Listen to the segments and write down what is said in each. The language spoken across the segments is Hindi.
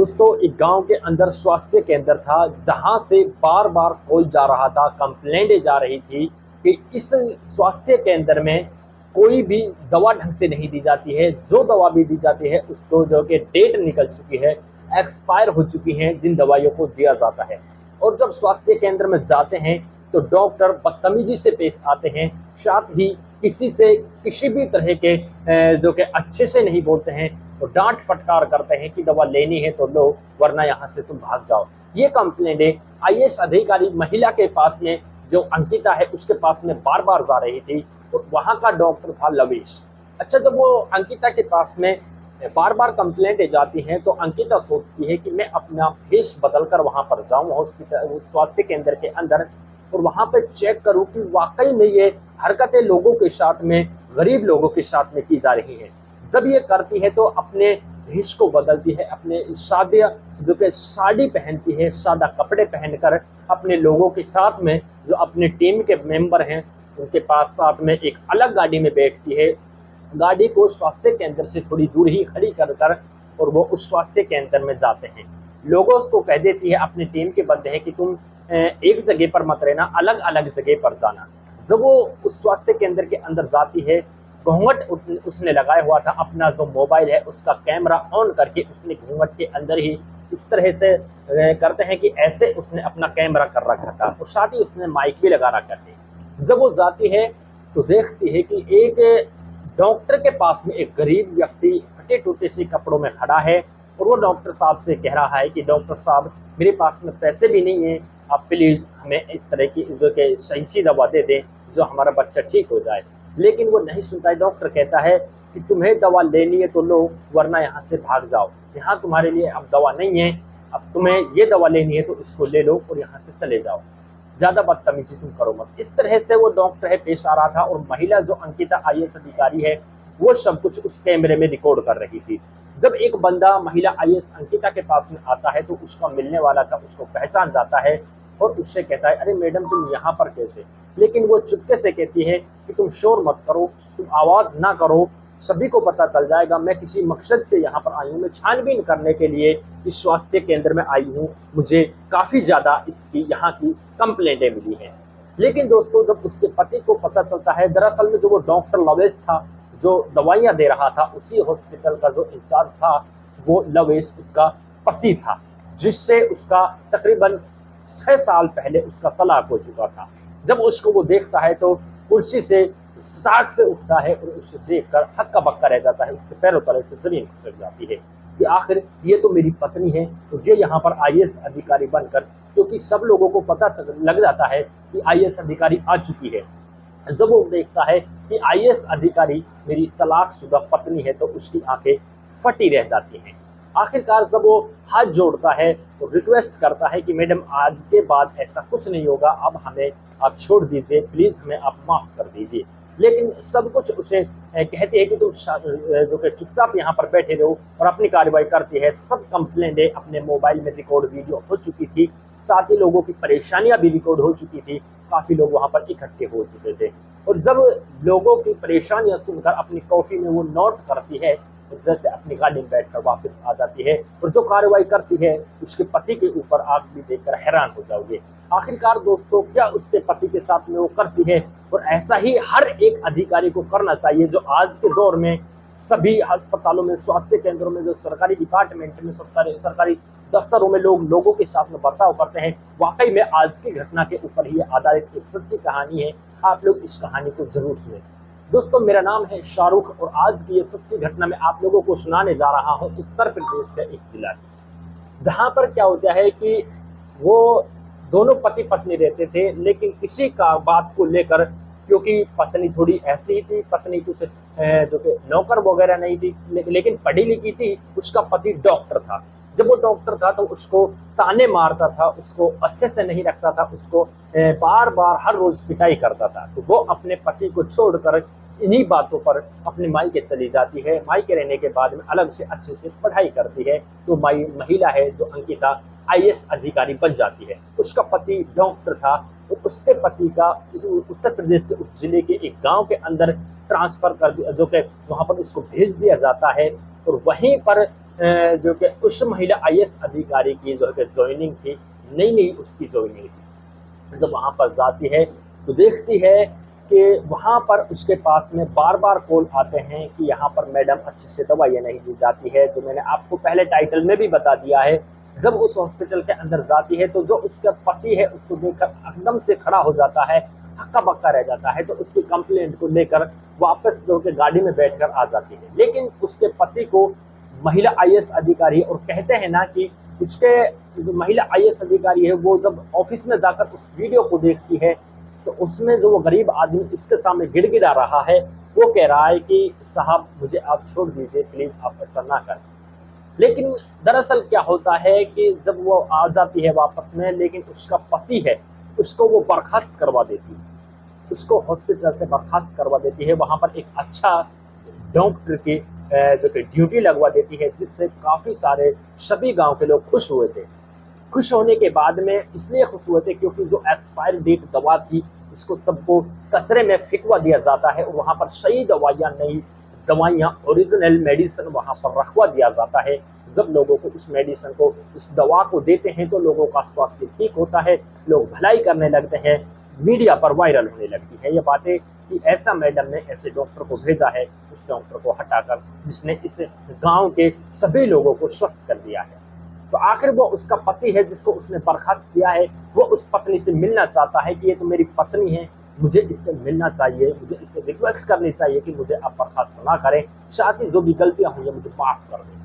दोस्तों, एक गांव के अंदर स्वास्थ्य केंद्र था जहां से बार बार कॉल जा रहा था, कंप्लेंटें जा रही थी कि इस स्वास्थ्य केंद्र में कोई भी दवा ढंग से नहीं दी जाती है। जो दवा भी दी जाती है उसको जो कि डेट निकल चुकी है, एक्सपायर हो चुकी हैं जिन दवाइयों को दिया जाता है। और जब स्वास्थ्य केंद्र में जाते हैं तो डॉक्टर बदतमीजी से पेश आते हैं, साथ ही किसी से किसी भी तरह के जो कि अच्छे से नहीं बोलते हैं, तो डांट फटकार करते हैं कि दवा लेनी है तो लो, वरना यहाँ से तुम भाग जाओ। ये कंप्लेंटें आईएएस अधिकारी महिला के पास में, जो अंकिता है उसके पास में बार बार जा रही थी। और वहाँ का डॉक्टर था लवेश। अच्छा, जब वो अंकिता के पास में बार बार कंप्लेंटें जाती हैं तो अंकिता सोचती है कि मैं अपना भेष बदल कर वहाँ पर जाऊँ हॉस्पिटल, स्वास्थ्य केंद्र के अंदर, और वहाँ पे चेक करूँ कि वाकई में ये हरकतें लोगों के साथ में, गरीब लोगों के साथ में की जा रही हैं। जब ये करती है तो अपने भेष को बदलती है, अपने सादे जो कि साड़ी पहनती है, सादा कपड़े पहनकर अपने लोगों के साथ में, जो अपने टीम के मेंबर हैं उनके पास साथ में एक अलग गाड़ी में बैठती है। गाड़ी को स्वास्थ्य केंद्र से थोड़ी दूर ही खड़ी कर और वो उस स्वास्थ्य केंद्र में जाते हैं। लोगों को कह देती है, अपनी टीम के बंदे हैं कि तुम एक जगह पर मत रहना, अलग अलग जगह पर जाना। जब वो उस स्वास्थ्य केंद्र के अंदर जाती है, घूंघट उसने लगाया हुआ था, अपना जो मोबाइल है उसका कैमरा ऑन करके उसने घूंघट के अंदर ही इस तरह से करते हैं कि ऐसे उसने अपना कैमरा कर रखा था, और साथ ही उसने माइक भी लगा रखा था। जब वो जाती है तो देखती है कि एक डॉक्टर के पास में एक गरीब व्यक्ति फटे टूटे से कपड़ों में खड़ा है, और वो डॉक्टर साहब से कह रहा है कि डॉक्टर साहब, मेरे पास में पैसे भी नहीं है, आप प्लीज़ हमें इस तरह की जो कि सही दवा दे दें जो हमारा बच्चा ठीक हो जाए। लेकिन वो नहीं सुनता है। डॉक्टर कहता है कि तुम्हें दवा लेनी है तो लो, वरना यहाँ से भाग जाओ, यहाँ तुम्हारे लिए अब दवा नहीं है, अब तुम्हें ये दवा लेनी है तो इसको ले लो और यहाँ से चले जाओ, ज़्यादा बदतमीजी तुम करो मत। इस तरह से वो डॉक्टर है पेश आ रहा था, और महिला जो अंकिता आईएएस अधिकारी है वो सब कुछ उस कैमरे में रिकॉर्ड कर रही थी। जब एक बंदा महिला आईएएस अंकिता के पास में आता है तो उसका मिलने वाला था उसको पहचान जाता है और उससे कहता है, अरे मैडम तुम यहाँ पर कैसे? लेकिन वो चुपके से कहती है कि तुम शोर मत करो, तुम आवाज़ ना करो, सभी को पता चल जाएगा, मैं किसी मकसद से यहाँ पर आई हूँ, मैं छानबीन करने के लिए इस स्वास्थ्य केंद्र में आई हूँ, मुझे काफ़ी ज़्यादा इसकी यहाँ की कंप्लेंटें मिली हैं। लेकिन दोस्तों, जब उसके पति को पता चलता है, दरअसल में जो वो डॉक्टर लवेश था जो दवाइयाँ दे रहा था, उसी हॉस्पिटल का जो इंचार्ज था वो लवेश उसका पति था, जिससे उसका तकरीबन 6 साल पहले उसका तलाक हो चुका था। जब उसको वो देखता है तो कुर्सी से सटाक से उठता है और उसे देखकर हक्का बक्का रह जाता है, उसके पैरों तले से जमीन खिसक जाती है कि आखिर ये तो मेरी पत्नी है, तो ये यहाँ पर आईएएस अधिकारी बनकर, क्योंकि सब लोगों को पता लग जाता है कि आईएएस अधिकारी आ चुकी है। जब वो देखता है कि आईएएस अधिकारी मेरी तलाकशुदा पत्नी है तो उसकी आंखें फटी रह जाती हैं। आखिरकार जब वो हाथ जोड़ता है तो रिक्वेस्ट करता है कि मैडम आज के बाद ऐसा कुछ नहीं होगा, अब हमें आप छोड़ दीजिए, प्लीज़ हमें आप माफ़ कर दीजिए। लेकिन सब कुछ उसे कहती है कि तुम जो कि चुपचाप यहाँ पर बैठे रहो, और अपनी कार्रवाई करती है। सब कंप्लेंटें अपने मोबाइल में रिकॉर्ड वीडियो हो चुकी थी, साथ ही लोगों की परेशानियां भी रिकॉर्ड हो चुकी थी, काफ़ी लोग वहाँ पर इकट्ठे हो चुके थे। और जब लोगों की परेशानियां सुनकर अपनी कॉफ़ी में वो नोट करती है, तो जैसे अपनी गाड़ी में बैठकर वापस आ जाती है, और जो कार्रवाई करती है उसके पति के ऊपर आप भी देखकर हैरान हो जाओगे। आखिरकार दोस्तों, क्या उसके पति के साथ में वो करती है, और ऐसा ही हर एक अधिकारी को करना चाहिए जो आज के दौर में सभी अस्पतालों में, स्वास्थ्य केंद्रों में, जो सरकारी डिपार्टमेंट में, सरकारी दफ्तरों में लोग लोगों के साथ में बर्ताव करते हैं। वाकई में आज की घटना के ऊपर ही आधारित एक सच्ची कहानी है। आप लोग इस कहानी को जरूर सुने। दोस्तों, मेरा नाम है शाहरुख, और आज की ये सच्ची घटना मैं आप लोगों को सुनाने जा रहा हूँ उत्तर प्रदेश का एक जिला, जहाँ पर क्या होता है कि वो दोनों पति पत्नी रहते थे, लेकिन किसी का बात को लेकर, क्योंकि पत्नी थोड़ी ऐसी ही थी, पत्नी कुछ जो कि नौकर वगैरह नहीं थी, लेकिन पढ़ी लिखी थी, उसका पति डॉक्टर था। जब वो डॉक्टर था तो उसको ताने मारता था, उसको अच्छे से नहीं रखता था, उसको बार बार हर रोज पिटाई करता था। तो वो अपने पति को छोड़कर इन्हीं बातों पर अपने मायके चली जाती है। मायके रहने के बाद में अलग से अच्छे से पढ़ाई करती है, तो महिला है जो अंकिता आईएएस अधिकारी बन जाती है। उसका पति डॉक्टर था, तो उसके पति का उत्तर प्रदेश के उस जिले के एक गांव के अंदर ट्रांसफर कर, जो कि वहां पर उसको भेज दिया जाता है, और वहीं पर जो कि उस महिला आईएएस अधिकारी की जो है ज्वाइनिंग थी, नई नई उसकी ज्वाइनिंग थी। जब वहाँ पर जाती है तो देखती है कि वहाँ पर उसके पास में बार बार कॉल आते हैं कि यहाँ पर मैडम अच्छे से दवाइयाँ नहीं दी जाती है। जो मैंने आपको पहले टाइटल में भी बता दिया है, जब उस हॉस्पिटल के अंदर जाती है तो जो उसका पति है उसको देखकर एकदम से खड़ा हो जाता है, हक्का बक्का रह जाता है। तो उसकी कंप्लेंट को लेकर वापस जो कि गाड़ी में बैठकर आ जाती है, लेकिन उसके पति को महिला आईएएस अधिकारी और कहते हैं ना कि उसके जो महिला आईएएस अधिकारी है वो जब ऑफिस में जाकर उस वीडियो को देखती है तो उसमें जो वो गरीब आदमी उसके सामने गिड़गिड़ा रहा है, वो कह रहा है कि साहब मुझे आप छोड़ दीजिए, प्लीज आप ऐसा ना करें। लेकिन दरअसल क्या होता है कि जब वो आ जाती है वापस में, लेकिन उसका पति है उसको वो बर्खास्त करवा देती है, उसको हॉस्पिटल से बर्खास्त करवा देती है। वहाँ पर एक अच्छा डॉक्टर की जो कि ड्यूटी लगवा देती है, जिससे काफ़ी सारे सभी गांव के लोग खुश हुए थे। खुश होने के बाद में इसलिए खुश हुए थे क्योंकि जो एक्सपायर डेट दवा थी उसको सबको कचरे में फेंकवा दिया जाता है और वहाँ पर सही दवाइयाँ, नई दवाइयाँ, ओरिजिनल मेडिसिन वहाँ पर रखवा दिया जाता है। जब लोगों को उस मेडिसिन को, उस दवा को देते हैं तो लोगों का स्वास्थ्य ठीक होता है, लोग भलाई करने लगते हैं, मीडिया पर वायरल होने लगती है ये बातें कि ऐसा मैडम ने ऐसे डॉक्टर को भेजा है, उस डॉक्टर को हटाकर जिसने इस गांव के सभी लोगों को स्वस्थ कर दिया है। तो आखिर वो उसका पति है जिसको उसने बर्खास्त किया है, वो उस पत्नी से मिलना चाहता है कि ये तो मेरी पत्नी है, मुझे इससे मिलना चाहिए, मुझे इससे रिक्वेस्ट करनी चाहिए कि मुझे आप बर्खास्त ना करें, साथ ही जो भी गलतियां हुई है मुझे माफ कर दें।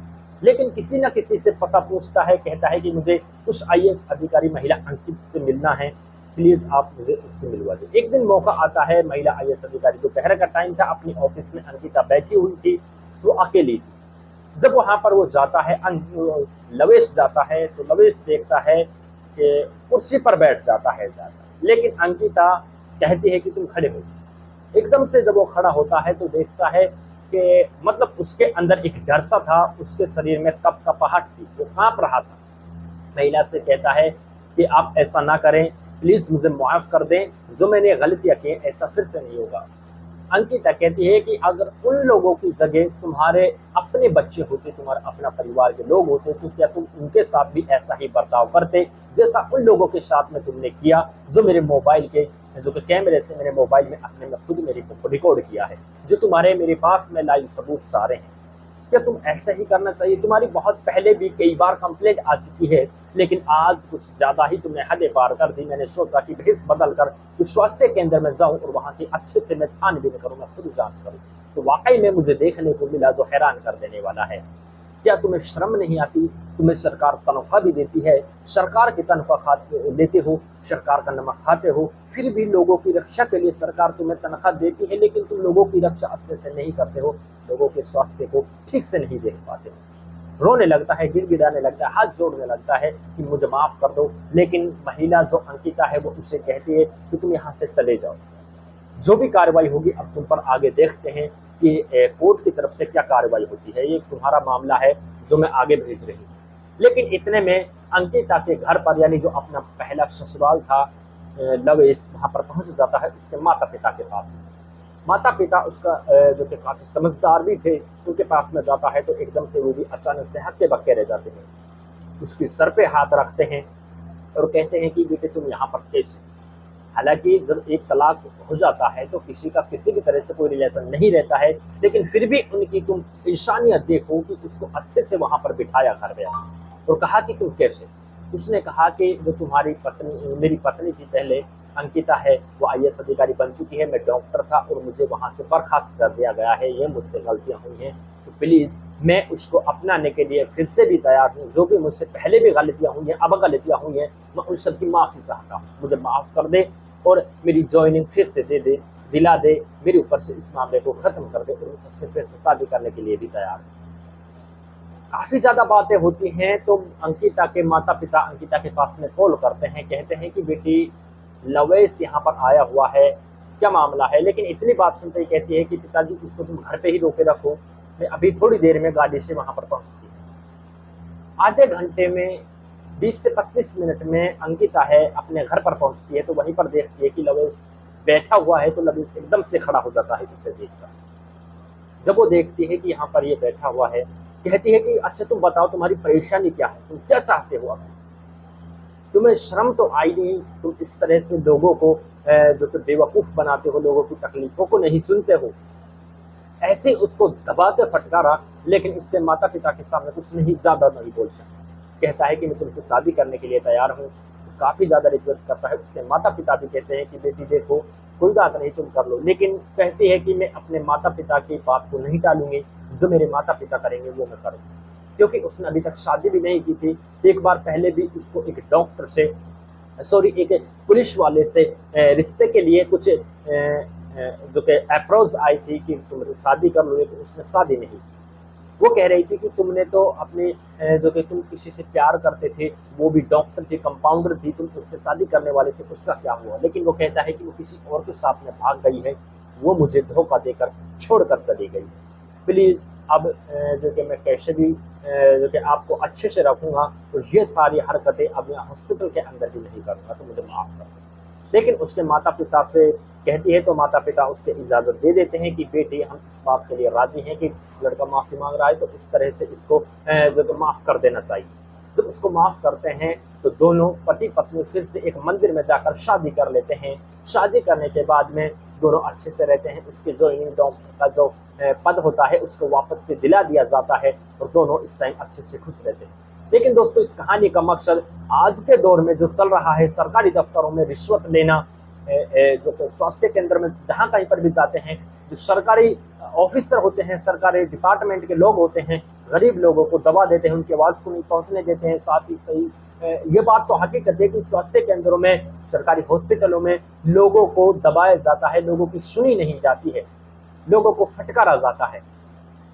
लेकिन किसी न किसी से पता पूछता है, कहता है कि मुझे उस आईएएस अधिकारी महिला अंकित से मिलना है, प्लीज आप मुझे उससे मिलवा दें। एक दिन मौका आता है, महिला आईएएस अधिकारी, दोपहर का टाइम था, अपनी ऑफिस में अंकिता बैठी हुई थी, वो अकेली थी। जब वहां पर वो जाता है, लवेश जाता है, तो लवेश देखता है कि कुर्सी पर बैठ जाता है लेकिन अंकिता कहती है कि तुम खड़े हो। एकदम से जब वो खड़ा होता है तो देखता है कि मतलब उसके अंदर एक डर सा था, उसके शरीर में कपकपाहट थी, वो कांप रहा था। महिला से कहता है कि आप ऐसा ना करें, प्लीज मुझे माफ कर दें, जो मैंने गलतियां की ऐसा फिर से नहीं होगा। अंकिता कहती है कि अगर उन लोगों की जगह तुम्हारे अपने बच्चे होते, तुम्हारा अपना परिवार के लोग होते, तो क्या तुम उनके साथ भी ऐसा ही बर्ताव करते जैसा उन लोगों के साथ में तुमने किया, जो मेरे मोबाइल के जो कि कैमरे से मेरे मोबाइल में अपने में खुद मेरे को रिकॉर्ड किया है, जो तुम्हारे मेरे पास में लाइव सबूत सारे हैं। क्या तुम ऐसा ही करना चाहिए? तुम्हारी बहुत पहले भी कई बार कंप्लेंट आ चुकी है, लेकिन आज कुछ ज्यादा ही तुमने हदें पार कर दी। मैंने सोचा कि भेस बदल कर उस स्वास्थ्य केंद्र में जाऊं और वहां की अच्छे से मैं छानबीन करूं, मैं खुद जांच करूं। तो वाकई में मुझे देखने को मिला जो हैरान कर देने वाला है। क्या तुम्हें शर्म नहीं आती? तुम्हें सरकार तनख्वाह भी देती है, सरकार की तनख्वाह लेते हो, सरकार का नमक खाते हो, फिर भी लोगों की रक्षा के लिए सरकार तुम्हें तनख्वाह देती है, लेकिन तुम लोगों की रक्षा अच्छे से नहीं करते हो, लोगों के स्वास्थ्य को ठीक से नहीं देख पाते हो। रोने लगता है, गिड़गिड़ाने लगता है, हाथ जोड़ने लगता है कि मुझे माफ कर दो। लेकिन महिला जो अंकिता है वो उसे कहती है कि तुम यहाँ से चले जाओ, जो भी कार्रवाई होगी अब तुम पर आगे देखते हैं कि कोर्ट की तरफ से क्या कार्रवाई होती है, ये तुम्हारा मामला है जो मैं आगे भेज रही हूँ। लेकिन इतने में अंकिता के घर पर, यानी जो अपना पहला ससुराल था लवेश, वहां पर पहुंच जाता है उसके माता पिता के पास में। माता पिता उसका जो कि काफी समझदार भी थे, उनके पास में जाता है तो एकदम से वो भी अचानक से हक्के बक्के रह जाते हैं, उसके सर पे हाथ रखते हैं और कहते हैं कि बेटे तुम यहाँ पर कैसे। हालांकि जब एक तलाक हो जाता है तो किसी का किसी भी तरह से कोई रिलेशन नहीं रहता है, लेकिन फिर भी उनकी तुम इंसानियत देखो कि उसको अच्छे से वहां पर बिठाया घर गया और कहा कि तुम कैसे। उसने कहा कि जो तुम्हारी पत्नी, मेरी पत्नी थी पहले अंकिता है, वो आईएएस अधिकारी बन चुकी है, मैं डॉक्टर था और मुझे वहां से बर्खास्त कर दिया गया है, ये मुझसे गलतियां हुई हैं, तो प्लीज मैं उसको अपनाने के लिए फिर से भी तैयार हूँ। जो भी मुझसे पहले भी गलतियां हुई हैं, अब गलतियां हुई हैं, मैं उन सबकी माफी चाहता हूँ, मुझे माफ कर दे और मेरी ज्वाइनिंग फिर से दिला दे, मेरे ऊपर से इस मामले को खत्म कर दे और उससे फिर से शादी करने के लिए भी तैयार है। काफी ज्यादा बातें होती हैं तो अंकिता के माता पिता अंकिता के पास में कॉल करते हैं, कहते हैं कि बेटी लवेश यहाँ पर आया हुआ है, क्या मामला है। लेकिन इतनी बात सुनते ही कहती है कि पिताजी उसको तुम घर पे ही रोके रखो, मैं अभी थोड़ी देर में गाड़ी से वहां पर पहुंचती हूँ। आधे घंटे में 20 से 25 मिनट में अंकिता है अपने घर पर पहुंचती है, तो वहीं पर देखती है कि लवेश बैठा हुआ है, तो लवेश एकदम से खड़ा हो जाता है उसे देखकर। जब वो देखती है कि यहाँ पर ये बैठा हुआ है कहती है कि अच्छा तुम बताओ तुम्हारी परेशानी क्या है, तुम क्या चाहते हो, अब तुम्हें शर्म तो आई नहीं, तुम इस तरह से लोगों को जो कि बेवकूफ़ बनाते हो, लोगों की तकलीफ़ों को नहीं सुनते हो। ऐसे उसको दबा के फटकारा, लेकिन उसके माता पिता के सामने कुछ नहीं, ज़्यादा नहीं बोल सकता। कहता है कि मैं तुमसे शादी करने के लिए तैयार हूँ, काफ़ी ज़्यादा रिक्वेस्ट करता है। उसके माता पिता भी कहते हैं कि बेटी देखो कोई बात नहीं तुम कर लो, लेकिन कहती है कि मैं अपने माता पिता की बात को नहीं टालूंगी, जो मेरे माता पिता करेंगे वो मैं करूँगी। क्योंकि उसने अभी तक शादी भी नहीं की थी। एक बार पहले भी उसको एक डॉक्टर से, सॉरी, एक पुलिस वाले से रिश्ते के लिए कुछ जो कि अप्रोच आई थी कि तुम शादी कर लो, लेकिन उसने शादी नहीं। वो कह रही थी कि तुमने तो अपने जो कि तुम किसी से प्यार करते थे, वो भी डॉक्टर थी, कंपाउंडर थी, तुम उससे शादी करने वाले थे, उसका क्या हुआ? लेकिन वो कहता है कि वो किसी और के साथ में भाग गई है, वो मुझे धोखा देकर छोड़कर चली गई। प्लीज़ अब जो कि मैं कैसे भी जो कि आपको अच्छे से रखूँगा, तो ये सारी हरकतें अब मैं हॉस्पिटल के अंदर भी नहीं करूँगा, तो मुझे माफ़ कर दो। लेकिन उसके माता पिता से कहती है तो माता पिता उसके इजाज़त दे देते हैं कि बेटी हम इस बात के लिए राज़ी हैं कि लड़का माफ़ी मांग रहा है, तो इस तरह से इसको जो कि माफ़ कर देना चाहिए। जब उसको माफ़ करते हैं तो दोनों पति पत्नी फिर से एक मंदिर में जाकर शादी कर लेते हैं। शादी करने के बाद में दोनों अच्छे से रहते हैं। उसके जो डॉक्टर का जो पद होता है उसको वापस से दिला दिया जाता है और दोनों इस टाइम अच्छे से खुश रहते हैं। लेकिन दोस्तों, इस कहानी का मकसद आज के दौर में जो चल रहा है, सरकारी दफ्तरों में रिश्वत लेना, जो स्वास्थ्य केंद्र में जहाँ कहीं पर भी जाते हैं, जो सरकारी ऑफिसर होते हैं, सरकारी डिपार्टमेंट के लोग होते हैं, गरीब लोगों को दबा देते हैं, उनकी आवाज़ को नहीं पहुँचने देते हैं। साथ ही सही ये बात तो हकीकत है कि स्वास्थ्य केंद्रों में, सरकारी हॉस्पिटलों में लोगों को दबाया जाता है, लोगों की सुनी नहीं जाती है, लोगों को फटकारा जाता है।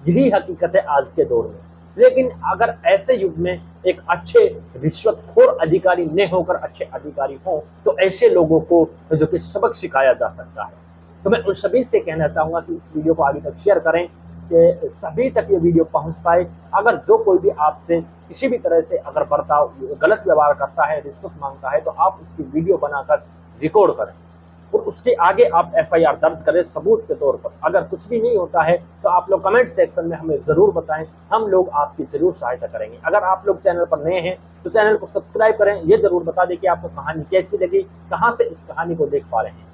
यही हकीकत है आज के दौर में। लेकिन अगर ऐसे युग में एक अच्छे रिश्वतखोर अधिकारी न होकर अच्छे अधिकारी हों, तो ऐसे लोगों को जो कि सबक सिखाया जा सकता है। तो मैं उन सभी से कहना चाहूँगा कि इस वीडियो को आगे तक शेयर करें कि सभी तक ये वीडियो पहुँच पाए। अगर जो कोई भी आपसे किसी भी तरह से अगर बर्ताव, गलत व्यवहार करता है, रिश्वत माँगता है, तो आप उसकी वीडियो बनाकर रिकॉर्ड करें और उसके आगे आप एफआईआर दर्ज करें सबूत के तौर पर। अगर कुछ भी नहीं होता है तो आप लोग कमेंट सेक्शन में हमें ज़रूर बताएं, हम लोग आपकी ज़रूर सहायता करेंगे। अगर आप लोग चैनल पर नए हैं तो चैनल को सब्सक्राइब करें। ये ज़रूर बता दें कि आपको कहानी कैसी लगी, कहाँ से इस कहानी को देख पा रहे हैं।